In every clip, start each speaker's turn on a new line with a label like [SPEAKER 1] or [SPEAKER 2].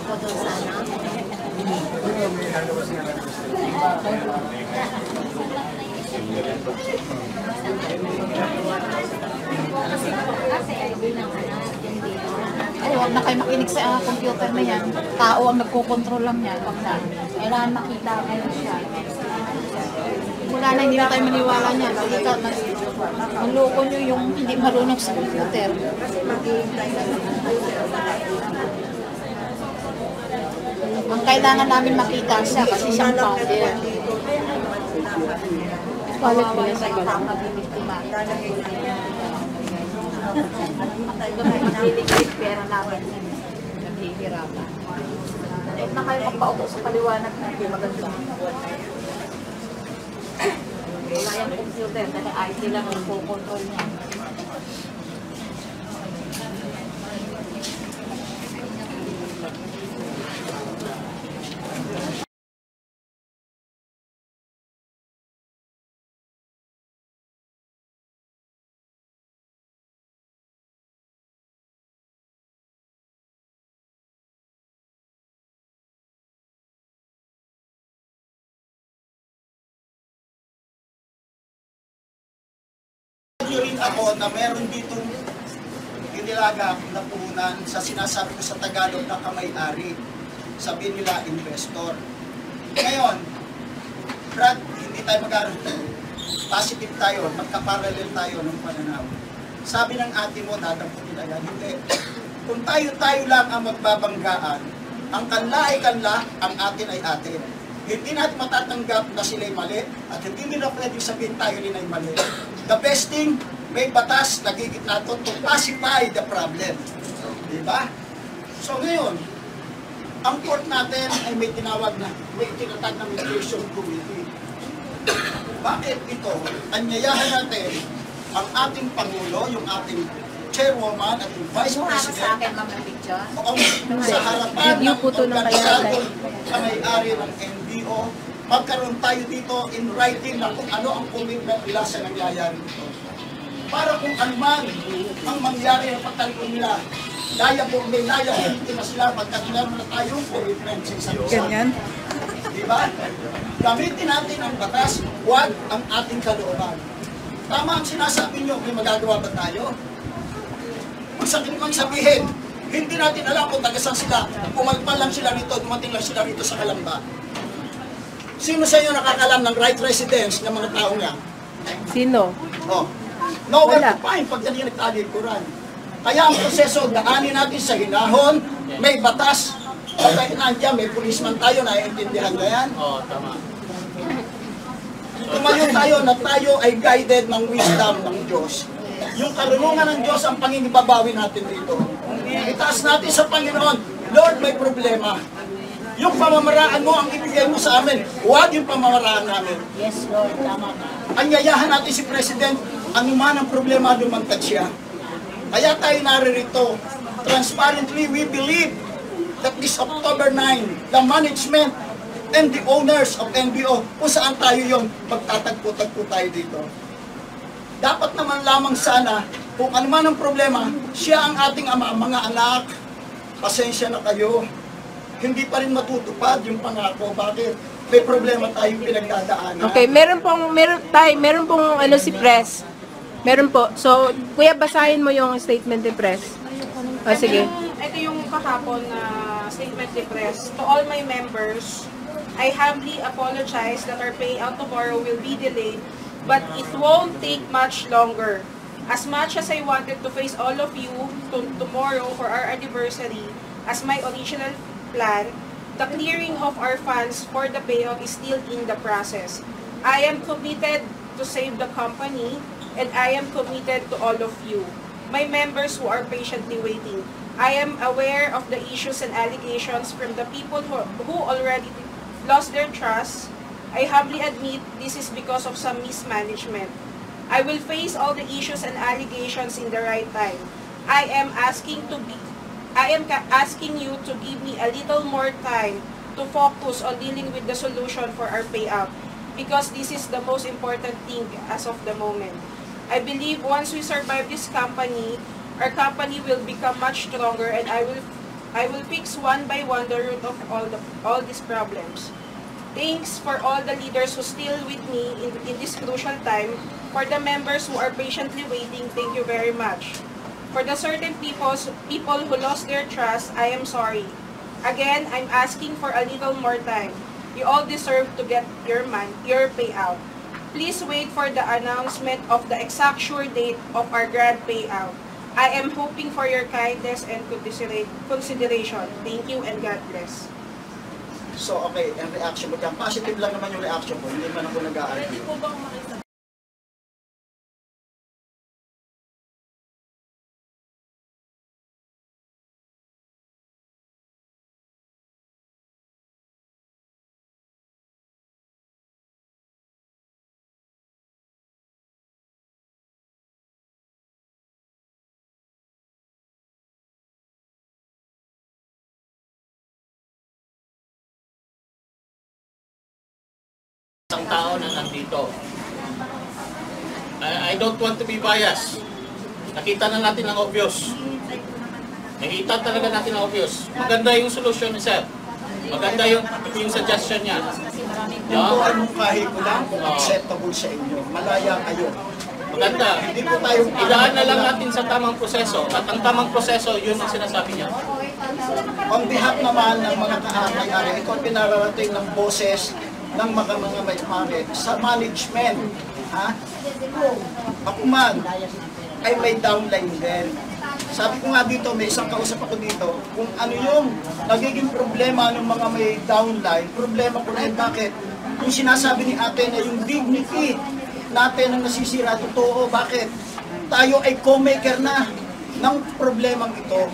[SPEAKER 1] po doon sa ano.
[SPEAKER 2] Ay, huwag na kayo makinig sa computer na yan. Tao ang nagkocontrol lang yan. Huwag na. Kailangan makita kayo siya. Wala na, hindi na tayo maniwala niyan. Maloko nyo yung hindi marunong sa computer. Ang kailangan namin makita siya kasi siyang founder. Kawawa sa tao magbibiktima. Nagliligay pera namin. Naghihirapan. Huwag na kayo magpauto sa paliwanag na hindi maganda. Wala yung computer, dahil IT lang ang control niya.
[SPEAKER 3] Rin ako na meron ditong inilaga na puhunan sa sinasabi ko sa Tagalog na kamay-ari. Sabi nila, investor. Ngayon, Brad, hindi tayo positive tayo, magkaparallel tayo ng pananaw. Sabi ng ate mo, dadamputin na yan. Hindi. Kung tayo lang ang magbabanggaan, ang kanla ay kanla, ang atin ay atin. Hindi natin matatanggap na sila'y mali at hindi nila pwedeng sabihin tayo rin ay mali. The best thing, may batas na gigit natin to pacify the problem. Diba? So ngayon, ang court natin ay may tinawag na, may tinatag na mediation committee. Bakit ito? Anyayahan natin ang ating Pangulo, yung ating chairwoman at yung vice president.
[SPEAKER 2] Sa akin, Ma'am Picture?
[SPEAKER 3] Sa harapan ng organisadong kamay-ari ng NBO, magkaroon tayo dito in writing na kung ano ang commitment nila sa nangyayari dito. Para kung anuman ang mangyari na pagtalikod nila, may liability na sila pagkat meron na tayong commitment sa isang isa.
[SPEAKER 4] Ganyan.
[SPEAKER 3] Diba? Gamitin natin ang batas, huwag ang ating kalooban. Tama ang sinasabi nyo, may magagawa ba tayo? Masakit mang sabihin, hindi natin alam kung tagasang sila, pumalpal lang sila rito, dumating lang sila rito sa Kalamba. Sino sa inyo nakakalam ng right residence ng mga taong yan?
[SPEAKER 4] Sino?
[SPEAKER 3] Oh. Nowhere to find pag ganyan nagtalikuran. Kaya ang proseso, daanin natin sa hinahon, may batas, kahit nandiyan, may policeman tayo, naiintindihan na yan.
[SPEAKER 5] Oo, tama.
[SPEAKER 3] Tumayo tayo na tayo ay guided ng wisdom ng Diyos. Yung karunungan ng Diyos ang panginibabawi natin dito. Itaas natin sa Panginoon, Lord, may problema. Yung pamamaraan mo ang ibigay mo sa amin, huwag yung pamamaraan namin.
[SPEAKER 1] Yes, Lord. Tama ka.
[SPEAKER 3] Anyayahan natin si President, anuman ang problema, lumantad siya. Kaya tayo naririto. Transparently, we believe that this October 9, the management and the owners of NBO, kung saan tayo yung magtatagpo-tagpo tayo dito. Dapat naman lamang sana, kung anuman ang problema, siya ang ating ama, mga anak, pasensya na kayo. Hindi pa rin matutupad yung pangako. Bakit? May problema tayong pinagdadaanan.
[SPEAKER 4] Okay, meron pong ano si press. Meron po. So, kuya, basahin mo yung statement ni press. Sige.
[SPEAKER 6] Ito yung kahapon na statement ni press. To all my members, I humbly apologize that our payout tomorrow will be delayed, but it won't take much longer. As much as I wanted to face all of you tomorrow for our anniversary, as my original plan, the clearing of our funds for the payout is still in the process. I am committed to save the company, and I am committed to all of you, my members who are patiently waiting. I am aware of the issues and allegations from the people who already lost their trust. I humbly admit this is because of some mismanagement. I will face all the issues and allegations in the right time. I am asking you to give me a little more time to focus on dealing with the solution for our payout, because this is the most important thing as of the moment. I believe once we survive this company, our company will become much stronger, and I will I will fix one by one the root of all these problems. Thanks for all the leaders who still with me in this crucial time. For the members who are patiently waiting, thank you very much. For the certain people who lost their trust, I am sorry. Again, I'm asking for a little more time. You all deserve to get your payout. Please wait for the announcement of the exact sure date of our grand payout. I am hoping for your kindness and consideration. Thank you and God bless.
[SPEAKER 3] So, okay, ang reaction mo dyan. Positive lang naman yung reaction ko, hindi man ako nag-a-argue.
[SPEAKER 1] Isang tao na nandito. I don't want to be biased. Nakita na natin ang obvious. Nakita talaga natin ang obvious. Maganda yung solution ni Sir. Maganda yung suggestion niya.
[SPEAKER 3] Kung anong kahit ko lang kung acceptable sa inyo, malaya kayo.
[SPEAKER 1] Maganda.
[SPEAKER 3] Hindi po tayo
[SPEAKER 1] Idaan na lang natin sa tamang proseso. At ang tamang proseso, yun ang sinasabi niya.
[SPEAKER 3] On behalf naman ng mga kahamay-ari, ito ang pinararating ng boses ng mga may-ari sa management. Ha? Ako man ay may downline din. Sabi ko nga dito, may isang kausap ako dito, kung ano yung nagiging problema ng mga may downline, problema ko na bakit? Yung sinasabi ni ate na yung dignity natin ang nasisira, totoo, bakit? Tayo ay co-maker na ng problemang ito.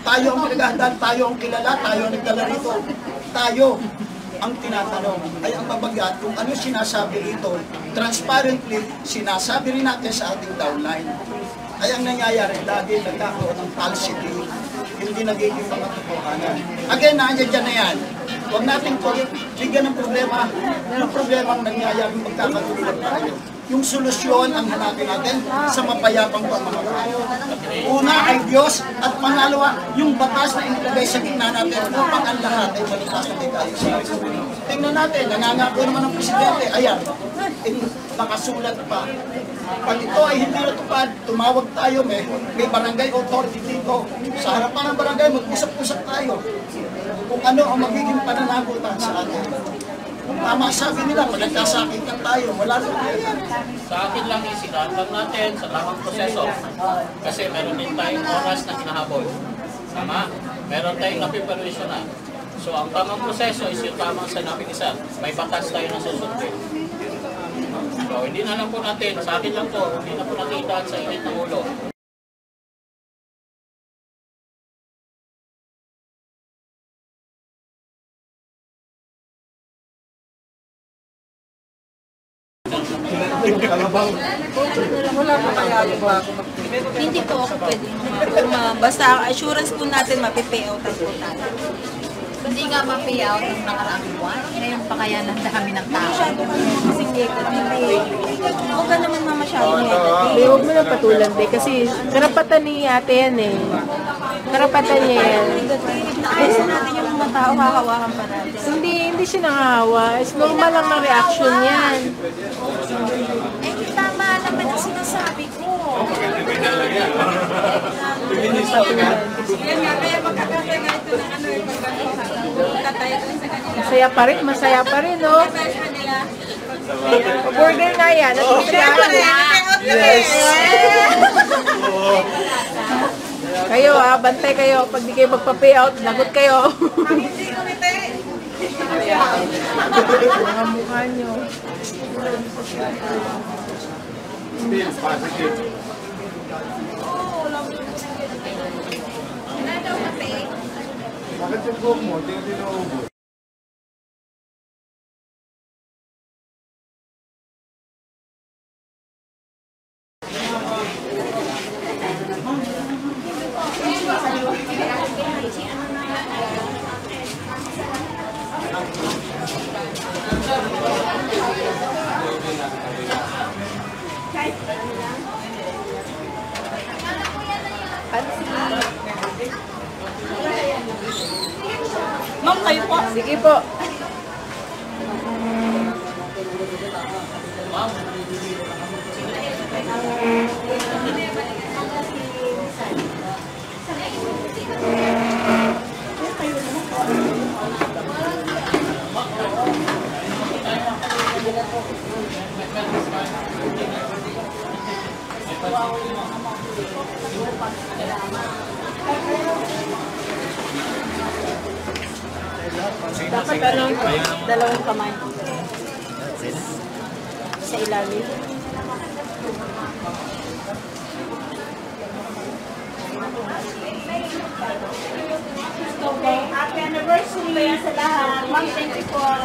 [SPEAKER 3] Tayo ang pinaghahandaan, tayo ang kilala, tayo ang nagdala rito. Tayo ang tinatanong. Ay ang mabagat kung ano sinasabi dito, transparently, sinasabi rin natin sa ating downline. Ay ang nangyayari, lagi nagkakaroon ng falsity, hindi nagiging mga totohanan. Again, nandiyan dyan na yan. Huwag natin bigyan ng problema, ng problemang nangyayaring magkakatulad tayo. Yung solusyon ang hanapin natin sa mapayapang pamamagitan. Una ay Diyos at pangalawa, yung batas na inilagay sa gitna natin upang ang lahat ay maligtas na tayo sa tingnan natin, nangangako naman ng Presidente, ayan, nakasulat pa. Pag ito ay hindi natupad, tumawag tayo, may barangay authority dito. Sa harapan ng barangay, mag-usap-usap tayo kung ano ang magiging pananagutan sa atin. Kung tama sabi nila, pag nagkasakitan tayo, wala rin tayo.
[SPEAKER 1] Sa akin lang isidaan lang natin sa tamang proseso. Kasi meron din tayong oras na hinahabol. Tama? Meron tayong napiperwisyon na. So ang tamang proseso is yung tamang sinabi ni Sir. May batas tayo na susundin. So hindi na lang po natin, sa akin lang to, hindi na po nakita sa init ng ulo.
[SPEAKER 5] Hindi po ako pwede pumirma. Basta assurance po natin mapipayout po tayo.
[SPEAKER 2] Hindi nga ma-payout ng nakaraang buwan. Ngayon pa kaya kami ng tao.
[SPEAKER 5] Masyado ka naman kasing negative. Huwag ka naman masyadong negative.
[SPEAKER 4] Be, huwag mo nang patulan, be. Kasi karapatan ni ate yan eh. Karapatan niya yan.
[SPEAKER 5] Naayos natin yung mga tao, hahawakan pa natin.
[SPEAKER 4] Hindi siya nangahawa. It's normal lang ng reaction yan.
[SPEAKER 5] Eh, tama naman ang sinasabi ko. Yan nga, kaya magkakata nga ito ng ano yung magkakatayo sa kanila.
[SPEAKER 4] Masaya pa rin, no?
[SPEAKER 5] Masaya sa kanila.
[SPEAKER 4] Burger nga yan. At least yan.
[SPEAKER 5] Yes!
[SPEAKER 4] Kayo bantay kayo. Pag di kayo magpa-payout, lagot kayo.
[SPEAKER 5] Hindi kumite.
[SPEAKER 4] Mga mukha nyo.
[SPEAKER 7] Bakit yung coke mo? Hindi na naubos.
[SPEAKER 6] Ma'am, kayo po.
[SPEAKER 4] Sige po.
[SPEAKER 1] Ma'am,
[SPEAKER 4] Dapat dalawang kamay. Sa ilalim.
[SPEAKER 2] Okay, happy anniversary sa lahat. Ma'am, thank you po.